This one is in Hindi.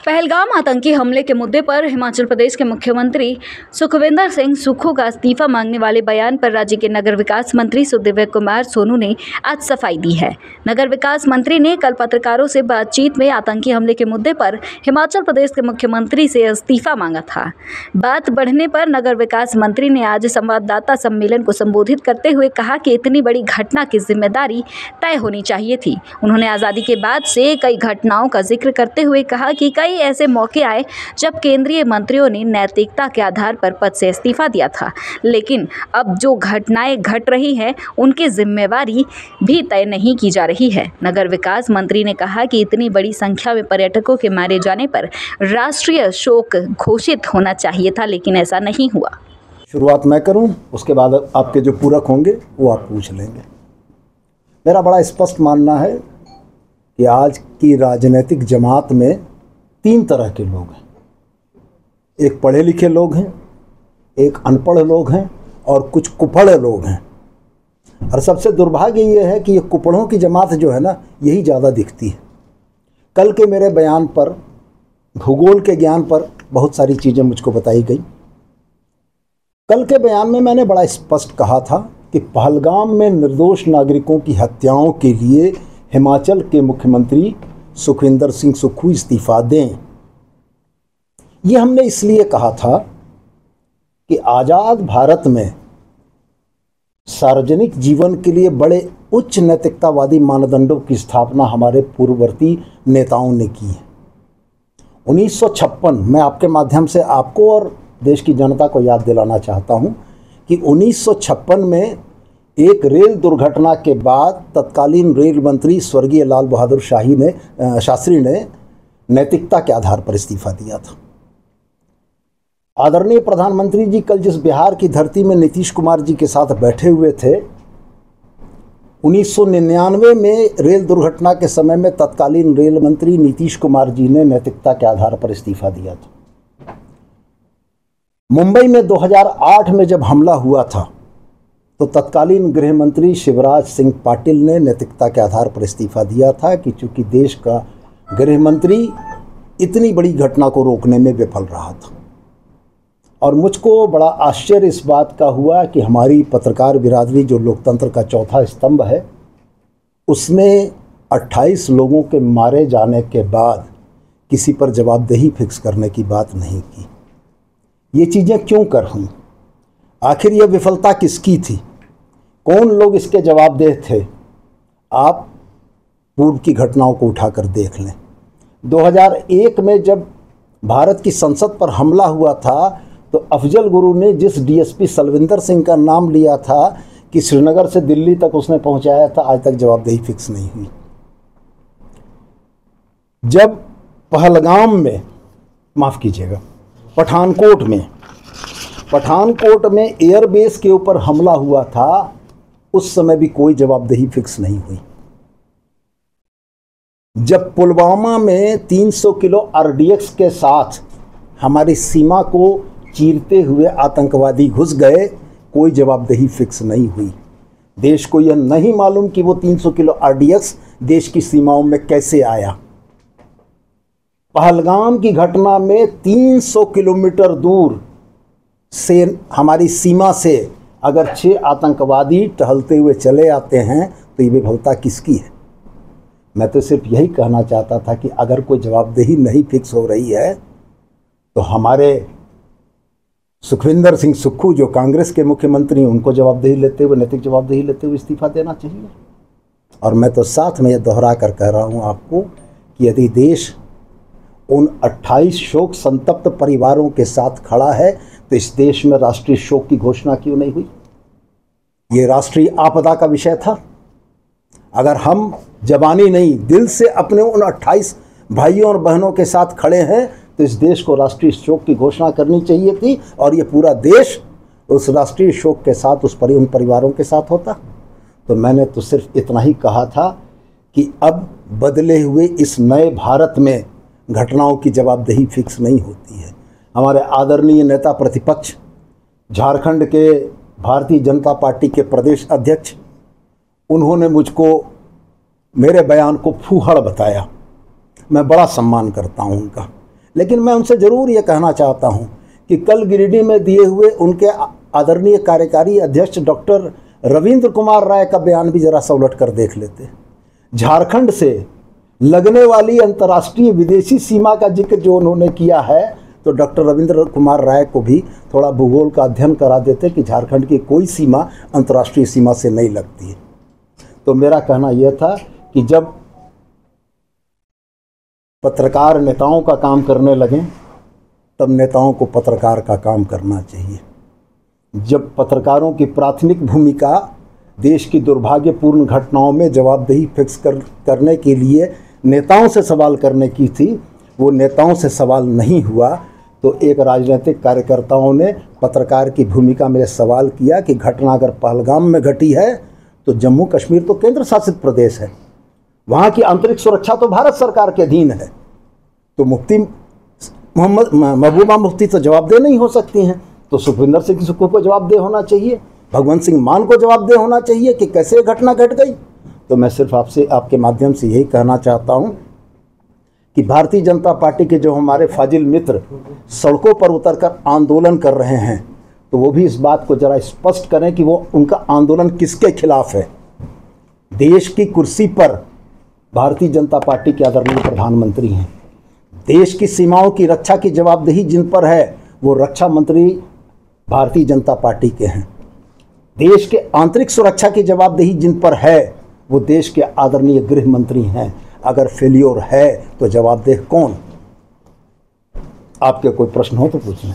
पहलगाम आतंकी हमले के मुद्दे पर हिमाचल प्रदेश के मुख्यमंत्री सुखविंदर सिंह सुक्खू का इस्तीफा मांगने वाले बयान पर राज्य के नगर विकास मंत्री सुदिव्य कुमार सोनू ने आज सफाई दी है। नगर विकास मंत्री ने कल पत्रकारों से बातचीत में आतंकी हमले के मुद्दे पर हिमाचल प्रदेश के मुख्यमंत्री से इस्तीफा मांगा था। बात बढ़ने पर नगर विकास मंत्री ने आज संवाददाता सम्मेलन को संबोधित करते हुए कहा कि इतनी बड़ी घटना की जिम्मेदारी तय होनी चाहिए थी। उन्होंने आज़ादी के बाद से कई घटनाओं का जिक्र करते हुए कहा कि कई ऐसे मौके आए जब केंद्रीय मंत्रियों ने नैतिकता के आधार पर पद से इस्तीफा दिया था, लेकिन अब जो घटनाएं घट रही हैं उनकी जिम्मेवारी भी तय नहीं की जा रही है। नगर विकास मंत्री ने कहा कि इतनी बड़ी संख्या में पर्यटकों के मारे जाने पर राष्ट्रीय शोक घोषित होना चाहिए था, लेकिन ऐसा नहीं हुआ। शुरुआत मैं करूं, उसके बाद आपके जो पूरक होंगे वो आप पूछ लेंगे। मेरा बड़ा स्पष्ट मानना है कि आज की राजनीतिक जमात में तीन तरह के लोग हैं। एक पढ़े लिखे लोग हैं, एक अनपढ़ लोग हैं और कुछ कुपढ़ लोग हैं। और सबसे दुर्भाग्य ये है कि ये कुपढ़ों की जमात जो है ना, यही ज़्यादा दिखती है। कल के मेरे बयान पर, भूगोल के ज्ञान पर बहुत सारी चीज़ें मुझको बताई गई। कल के बयान में मैंने बड़ा स्पष्ट कहा था कि पहलगाम में निर्दोष नागरिकों की हत्याओं के लिए हिमाचल के मुख्यमंत्री सुखविंदर सिंह सुक्खू इस्तीफा दें। ये हमने इसलिए कहा था कि आज़ाद भारत में सार्वजनिक जीवन के लिए बड़े उच्च नैतिकतावादी मानदंडों की स्थापना हमारे पूर्ववर्ती नेताओं ने की है। 1956, मैं आपके माध्यम से आपको और देश की जनता को याद दिलाना चाहता हूं कि 1956 में एक रेल दुर्घटना के बाद तत्कालीन रेल मंत्री स्वर्गीय लाल बहादुर शास्त्री ने नैतिकता के आधार पर इस्तीफा दिया था। आदरणीय प्रधानमंत्री जी कल जिस बिहार की धरती में नीतीश कुमार जी के साथ बैठे हुए थे, 1999 में रेल दुर्घटना के समय में तत्कालीन रेल मंत्री नीतीश कुमार जी ने नैतिकता के आधार पर इस्तीफा दिया था। मुंबई में 2008 में जब हमला हुआ था तो तत्कालीन गृह मंत्री शिवराज सिंह पाटिल ने नैतिकता के आधार पर इस्तीफा दिया था कि चूंकि देश का गृह मंत्री इतनी बड़ी घटना को रोकने में विफल रहा था। और मुझको बड़ा आश्चर्य इस बात का हुआ कि हमारी पत्रकार बिरादरी, जो लोकतंत्र का चौथा स्तंभ है, उसने 28 लोगों के मारे जाने के बाद किसी पर जवाबदेही फिक्स करने की बात नहीं की। ये चीज़ें क्यों कर हुई? आखिर यह विफलता किसकी थी? कौन लोग इसके जवाबदेह थे? आप पूर्व की घटनाओं को उठाकर देख लें। 2001 में जब भारत की संसद पर हमला हुआ था तो अफजल गुरु ने जिस डीएसपी सलविंदर सिंह का नाम लिया था कि श्रीनगर से दिल्ली तक उसने पहुंचाया था, आज तक जवाबदेही फिक्स नहीं हुई। जब पहलगाम में, माफ़ कीजिएगा, पठानकोट में एयरबेस के ऊपर हमला हुआ था, उस समय भी कोई जवाबदेही फिक्स नहीं हुई। जब पुलवामा में 300 किलो आरडीएक्स के साथ हमारी सीमा को चीरते हुए आतंकवादी घुस गए, कोई जवाबदेही फिक्स नहीं हुई। देश को यह नहीं मालूम कि वो 300 किलो आरडीएक्स देश की सीमाओं में कैसे आया। पहलगाम की घटना में 300 किलोमीटर दूर से हमारी सीमा से अगर 6 आतंकवादी टहलते हुए चले आते हैं तो ये विफलता किसकी है? मैं तो सिर्फ यही कहना चाहता था कि अगर कोई जवाबदेही नहीं फिक्स हो रही है तो हमारे सुखविंदर सिंह सुक्खू, जो कांग्रेस के मुख्यमंत्री, उनको जवाबदेही लेते हुए, नैतिक जवाबदेही लेते हुए इस्तीफा देना चाहिए। और मैं तो साथ में ये दोहरा कर कह रहा हूँ आपको कि यदि देश उन 28 शोक संतप्त परिवारों के साथ खड़ा है तो इस देश में राष्ट्रीय शोक की घोषणा क्यों नहीं हुई? ये राष्ट्रीय आपदा का विषय था। अगर हम जबानी नहीं, दिल से अपने उन 28 भाइयों और बहनों के साथ खड़े हैं तो इस देश को राष्ट्रीय शोक की घोषणा करनी चाहिए थी और ये पूरा देश उस राष्ट्रीय शोक के साथ उन परिवारों के साथ होता। तो मैंने तो सिर्फ इतना ही कहा था कि अब बदले हुए इस नए भारत में घटनाओं की जवाबदेही फिक्स नहीं होती है। हमारे आदरणीय नेता प्रतिपक्ष, झारखंड के भारतीय जनता पार्टी के प्रदेश अध्यक्ष, उन्होंने मुझको मेरे बयान को फूहड़ बताया। मैं बड़ा सम्मान करता हूं उनका, लेकिन मैं उनसे ज़रूर ये कहना चाहता हूँ कि कल गिरिडीह में दिए हुए उनके आदरणीय कार्यकारी अध्यक्ष डॉक्टर रविंद्र कुमार राय का बयान भी ज़रा सा उलट कर देख लेते। झारखंड से लगने वाली अंतर्राष्ट्रीय विदेशी सीमा का जिक्र जो उन्होंने किया है, तो डॉक्टर रविंद्र कुमार राय को भी थोड़ा भूगोल का अध्ययन करा देते कि झारखंड की कोई सीमा अंतर्राष्ट्रीय सीमा से नहीं लगती है। तो मेरा कहना यह था कि जब पत्रकार नेताओं का काम करने लगें, तब नेताओं को पत्रकार का काम करना चाहिए। जब पत्रकारों की प्राथमिक भूमिका देश की दुर्भाग्यपूर्ण घटनाओं में जवाबदेही फिक्स करने के लिए नेताओं से सवाल करने की थी, वो नेताओं से सवाल नहीं हुआ, तो एक राजनीतिक कार्यकर्ताओं ने पत्रकार की भूमिका में सवाल किया कि घटना अगर पहलगाम में घटी है तो जम्मू कश्मीर तो केंद्र शासित प्रदेश है, वहाँ की आंतरिक सुरक्षा तो भारत सरकार के अधीन है, तो मुफ्ती महबूबा मुफ्ती तो जवाबदेह नहीं हो सकती हैं, तो सुखविंदर सिंह सुक्खू को जवाबदेह होना चाहिए, भगवंत सिंह मान को जवाबदेह होना चाहिए कि कैसे ये घटना घट गई। तो मैं सिर्फ आपसे आपके माध्यम से यही कहना चाहता हूँ कि भारतीय जनता पार्टी के जो हमारे फाजिल मित्र सड़कों पर उतरकर आंदोलन कर रहे हैं, तो वो भी इस बात को ज़रा स्पष्ट करें कि वो उनका आंदोलन किसके खिलाफ है। देश की कुर्सी पर भारतीय जनता पार्टी के आदरणीय प्रधानमंत्री हैं, देश की सीमाओं की रक्षा की जवाबदेही जिन पर है वो रक्षा मंत्री भारतीय जनता पार्टी के हैं, देश के आंतरिक सुरक्षा की जवाबदेही जिन पर है वो देश के आदरणीय गृह मंत्री हैं। अगर फेल्योर है तो जवाबदेह कौन? आपके कोई प्रश्न हो तो पूछ लें।